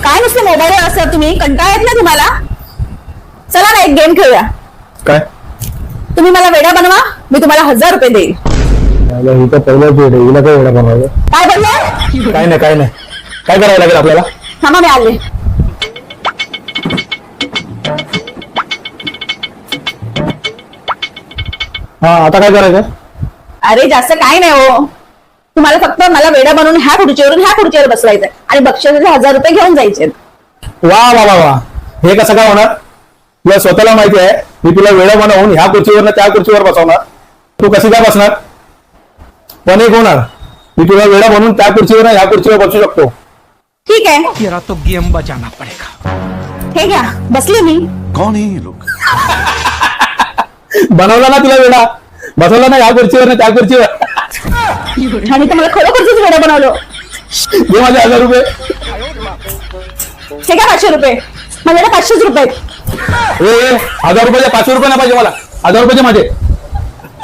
काय नुसते मोबाईलवर असतात तुम्ही? कंटाळा येत ना तुम्हाला? चला ना एक गेम खेळूया. काय? तुम्ही मला वेडा बनवा, मी तुम्हाला 1000 रुपये देईल. ही तर पहिल्याच वेळ हिला काय वेळा बनवायचं? काय बोलले? काय नाही काय नाही. काय करावं लागेल आपल्याला? थांबा मी आले. हा आता काय करायचं? अरे जास्त काय नाही हो, तुम्हाला फक्त मला वेडा बनवून ह्या खुर्चीवरून ह्या खुर्चीवर बसवायचंय आणि बक्षिसाचे 1000 रुपये घेऊन जायचे. वा वा वा वा, हे कसं काय होणार? तुला स्वतःला माहिती आहे मी तुला वेळा बनवून ह्या खुर्चीवर त्या खुर्चीवर बसवणार, तू कशी काय बसणार? पण एक होणार, मी तुला वेळा बनवून त्या खुर्चीवर ह्या खुर्चीवर बसू शकतो. ठीक आहे, तेरा तो गेम बजाना पड़ेगा. हे घ्या, बसली मी. कौन है ये लोग? बनवला ना तुला वेळा, बसवला ना ह्या खुर्चीवर ना त्या खुर्चीवर. आणि तुम्हाला खरोखरच वेडा बनवलं. दे माझे 1000 रुपये. हे घ्या 500 रुपये. माझ्याकडे 500 रुपये आहेत. 1000 रुपये 500 रुपये ना पाहिजे मला, 1000 रुपये माझे.